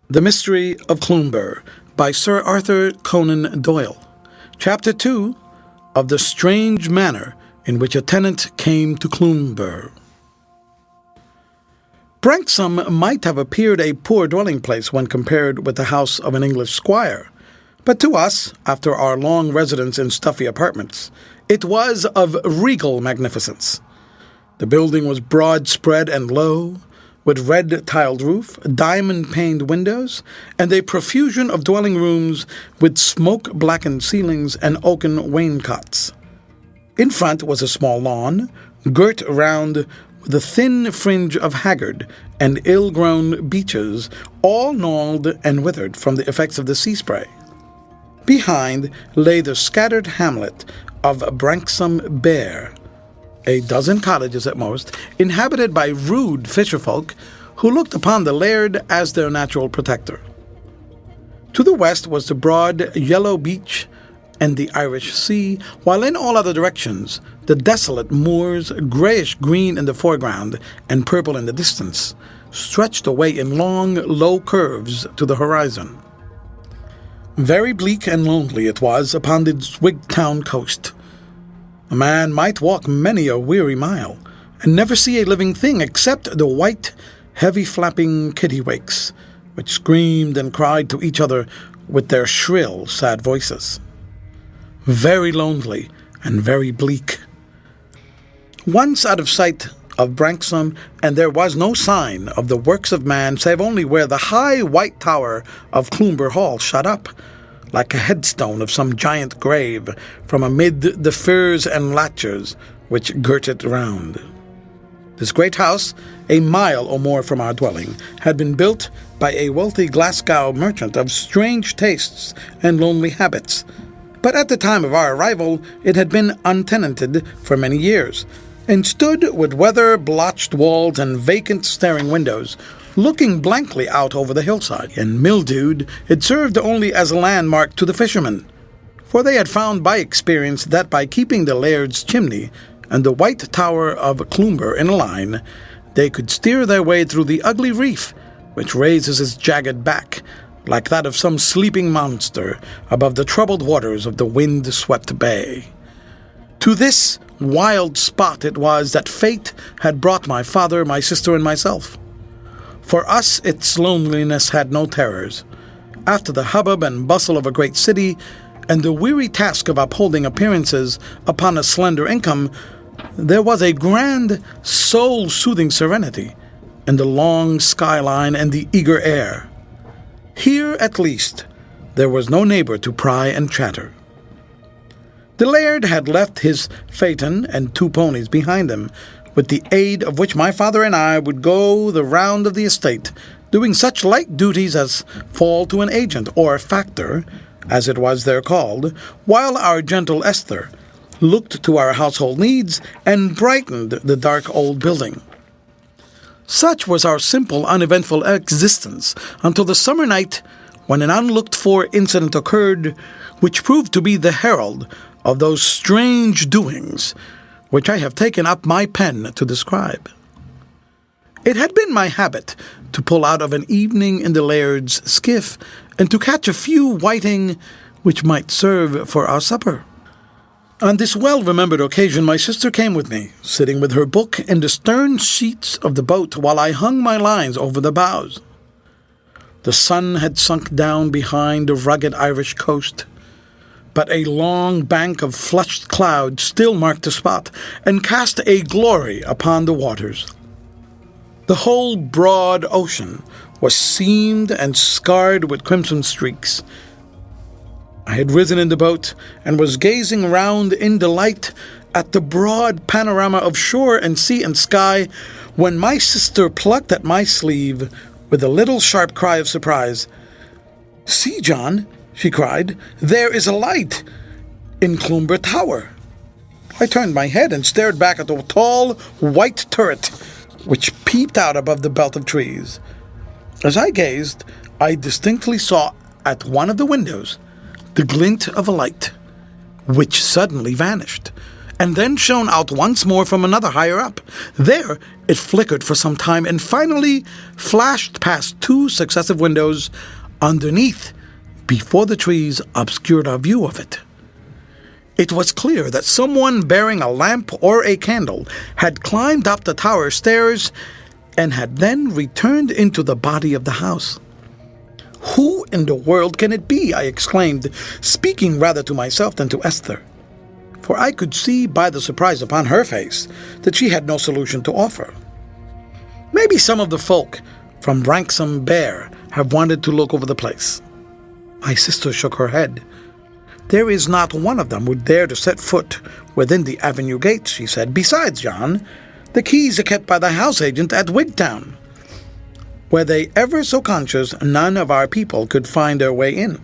The Mystery of Clonbur by Sir Arthur Conan Doyle. Chapter 2 of the Strange Manner in which a Tenant Came to Clonbur. Branksome might have appeared a poor dwelling place when compared with the house of an English squire, but to us, after our long residence in stuffy apartments, it was of regal magnificence. The building was broad-spread and low, with red-tiled roof, diamond-paned windows, and a profusion of dwelling rooms with smoke-blackened ceilings and oaken wainscots. In front was a small lawn, girt round with a thin fringe of haggard and ill-grown beeches, all gnawed and withered from the effects of the sea spray. Behind lay the scattered hamlet of Branksome Bare, a dozen cottages at most, inhabited by rude fisherfolk who looked upon the laird as their natural protector. To the west was the broad yellow beach and the Irish Sea, while in all other directions the desolate moors, greyish-green in the foreground and purple in the distance, stretched away in long, low curves to the horizon. Very bleak and lonely it was upon the Zwigtown coast. A man might walk many a weary mile, and never see a living thing except the white, heavy-flapping kittiwakes, which screamed and cried to each other with their shrill, sad voices. Very lonely and very bleak. Once out of sight of Branksome, and there was no sign of the works of man save only where the high white tower of Clonbur Hall shot up, like a headstone of some giant grave, from amid the firs and larches which girt it round. This great house, a mile or more from our dwelling, had been built by a wealthy Glasgow merchant of strange tastes and lonely habits, but at the time of our arrival it had been untenanted for many years, and stood with weather-blotched walls and vacant staring windows, looking blankly out over the hillside, and mildewed, it served only as a landmark to the fishermen, for they had found by experience that by keeping the laird's chimney and the white tower of Clonbur in a line, they could steer their way through the ugly reef, which raises its jagged back, like that of some sleeping monster, above the troubled waters of the wind-swept bay. To this wild spot it was that fate had brought my father, my sister, and myself. For us its loneliness had no terrors. After the hubbub and bustle of a great city, and the weary task of upholding appearances upon a slender income, there was a grand, soul-soothing serenity in the long skyline and the eager air. Here, at least, there was no neighbor to pry and chatter. The laird had left his phaeton and 2 ponies behind him, with the aid of which my father and I would go the round of the estate, doing such light duties as fall to an agent, or factor, as it was there called, while our gentle Esther looked to our household needs and brightened the dark old building. Such was our simple, uneventful existence until the summer night when an unlooked-for incident occurred which proved to be the herald of those strange doings which I have taken up my pen to describe. It had been my habit to pull out of an evening in the laird's skiff and to catch a few whiting which might serve for our supper. On this well-remembered occasion my sister came with me, sitting with her book in the stern sheets of the boat while I hung my lines over the bows. The sun had sunk down behind the rugged Irish coast, but a long bank of flushed cloud still marked the spot, and cast a glory upon the waters. The whole broad ocean was seamed and scarred with crimson streaks. I had risen in the boat, and was gazing round in delight at the broad panorama of shore and sea and sky, when my sister plucked at my sleeve with a little sharp cry of surprise. "See, John," she cried, "there is a light in Clonbur Tower." I turned my head and stared back at the tall, white turret which peeped out above the belt of trees. As I gazed, I distinctly saw at one of the windows the glint of a light, which suddenly vanished, and then shone out once more from another higher up. There it flickered for some time and finally flashed past 2 successive windows underneath before the trees obscured our view of it. It was clear that someone bearing a lamp or a candle had climbed up the tower stairs and had then returned into the body of the house. "Who in the world can it be?" I exclaimed, speaking rather to myself than to Esther, for I could see by the surprise upon her face that she had no solution to offer. "Maybe some of the folk from Branksome Bear have wanted to look over the place." My sister shook her head. "There is not one of them would dare to set foot within the avenue gates," she said. "Besides, John, the keys are kept by the house agent at Wigtown. Were they ever so conscious, none of our people could find their way in."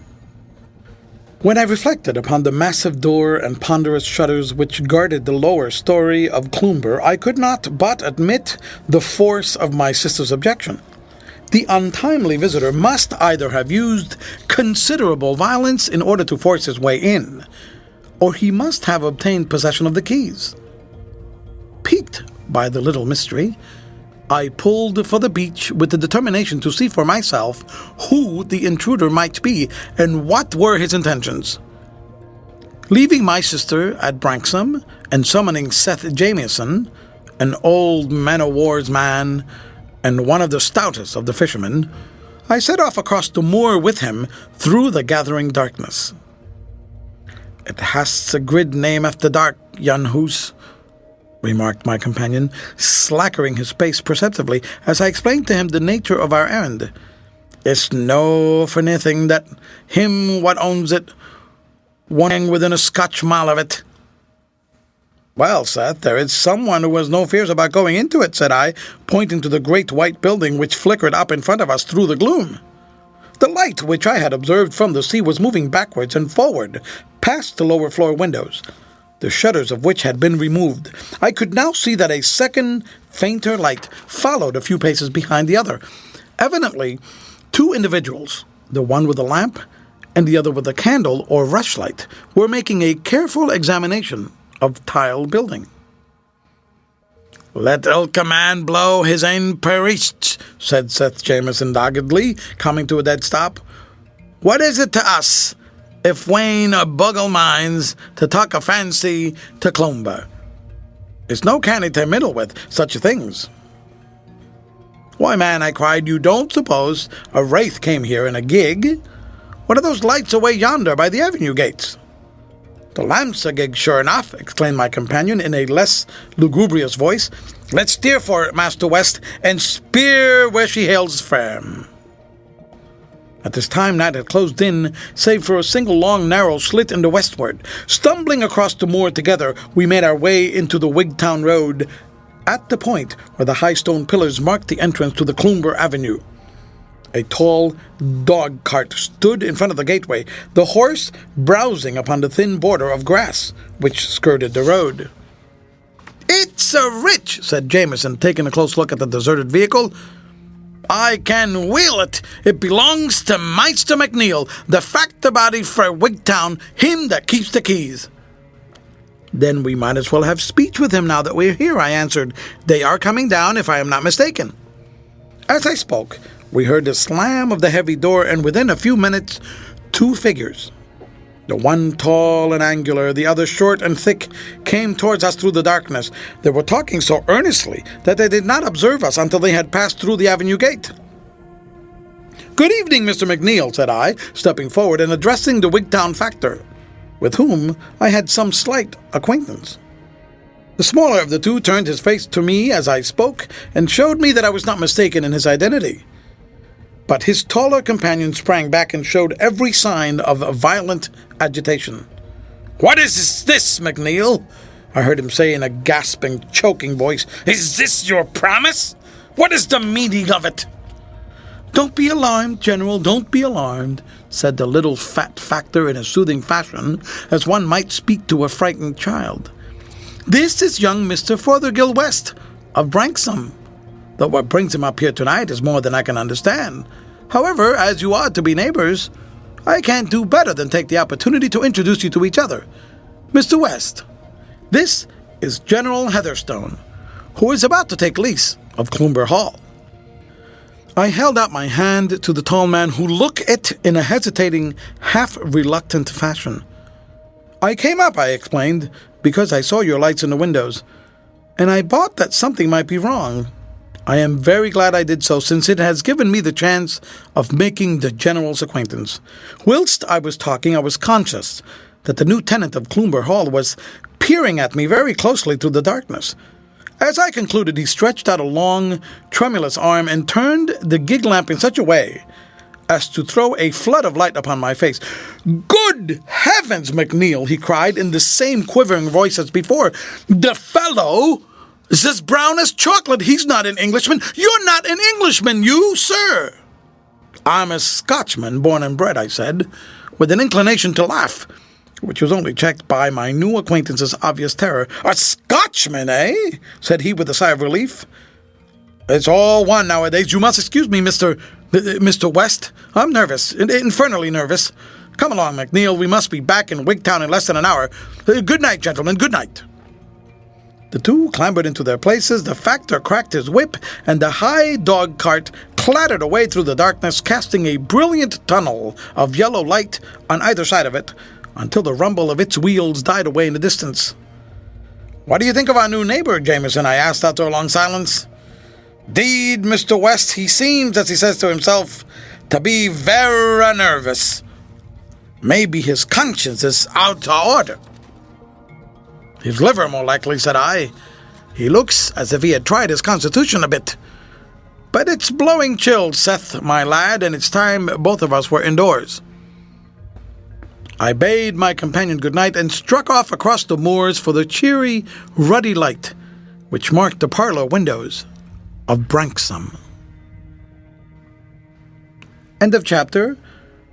When I reflected upon the massive door and ponderous shutters which guarded the lower story of Cloomber, I could not but admit the force of my sister's objection. The untimely visitor must either have used considerable violence in order to force his way in, or he must have obtained possession of the keys. Piqued by the little mystery, I pulled for the beach with the determination to see for myself who the intruder might be and what were his intentions. Leaving my sister at Branksome and summoning Seth Jamieson, an old man-o'-war's man and one of the stoutest of the fishermen, I set off across the moor with him through the gathering darkness. "It has a grid name after dark, yon hoose," remarked my companion, slackering his pace perceptibly as I explained to him the nature of our errand. "It's no for nothing that him what owns it won't within a Scotch mile of it." "Well, Seth, there is someone who has no fears about going into it," said I, pointing to the great white building which flickered up in front of us through the gloom. The light, which I had observed from the sea, was moving backwards and forward, past the lower floor windows, the shutters of which had been removed. I could now see that a second, fainter light followed a few paces behind the other. Evidently, 2 individuals, the one with a lamp and the other with a candle or rushlight, were making a careful examination of tile building. "Let ilka man blow his ain parish," said Seth Jamieson doggedly, coming to a dead stop. "What is it to us if Wayne Bugle minds to talk a fancy to Cloomber? It's no canny to middle with such things." "Why, man," I cried, "you don't suppose a wraith came here in a gig? What are those lights away yonder by the avenue gates?" "The lamp's a gig, sure enough," exclaimed my companion in a less lugubrious voice. "Let's steer for it, Master West, and speer where she hails from." At this time night had closed in, save for a single long narrow slit in the westward. Stumbling across the moor together, we made our way into the Wigtown Road, at the point where the high stone pillars marked the entrance to the Cloomber Avenue. A tall dog cart stood in front of the gateway, the horse browsing upon the thin border of grass which skirted the road. "It's a rich," said Jamieson, taking a close look at the deserted vehicle. "I can wheel it. It belongs to Maister McNeil, the factor body for Wigtown, him that keeps the keys." "Then we might as well have speech with him now that we're here," I answered. "They are coming down, if I am not mistaken." As I spoke, we heard the slam of the heavy door, and within a few minutes, 2 figures, the one tall and angular, the other short and thick, came towards us through the darkness. They were talking so earnestly that they did not observe us until they had passed through the avenue gate. "Good evening, Mr. McNeil," said I, stepping forward and addressing the Wigtown factor, with whom I had some slight acquaintance. The smaller of the 2 turned his face to me as I spoke and showed me that I was not mistaken in his identity. But his taller companion sprang back and showed every sign of violent agitation. "What is this, McNeil?" I heard him say in a gasping, choking voice. "Is this your promise? What is the meaning of it?" "Don't be alarmed, General, don't be alarmed," said the little fat factor in a soothing fashion, as one might speak to a frightened child. "This is young Mr. Fothergill West, of Branksome, though what brings him up here tonight is more than I can understand. However, as you are to be neighbors, I can't do better than take the opportunity to introduce you to each other. Mr. West, This is General Heatherstone, who is about to take lease of Cloomber Hall. I held out my hand to the tall man, who looked it in a hesitating, half-reluctant fashion. "I came up," I explained, "because I saw your lights in the windows, and I thought that something might be wrong. I am very glad I did so, since it has given me the chance of making the General's acquaintance." Whilst I was talking, I was conscious that the new tenant of Cloomber Hall was peering at me very closely through the darkness. As I concluded, he stretched out a long, tremulous arm and turned the gig lamp in such a way as to throw a flood of light upon my face. "Good heavens, McNeil!" he cried in the same quivering voice as before. "The fellow is as brown as chocolate. He's not an Englishman. You're not an Englishman, you, sir." "I'm a Scotchman, born and bred," I said, with an inclination to laugh, which was only checked by my new acquaintance's obvious terror. "A Scotchman, eh?" said he with a sigh of relief. "It's all one nowadays. You must excuse me, Mr. West. I'm nervous, infernally nervous. Come along, McNeil. We must be back in Wigtown in less than an hour. Good night, gentlemen, good night." The two clambered into their places, the factor cracked his whip, and the high dog cart clattered away through the darkness, casting a brilliant tunnel of yellow light on either side of it, until the rumble of its wheels died away in the distance. "What do you think of our new neighbor, Jameson?" I asked after a long silence. "'Deed, Mr. West, he seems, as he says to himself, to be vera nervous. Maybe his conscience is out of order." "His liver, more likely," said I. "He looks as if he had tried his constitution a bit. But it's blowing chill, Seth, my lad, and it's time both of us were indoors." I bade my companion good night and struck off across the moors for the cheery, ruddy light which marked the parlour windows of Branksome. End of chapter.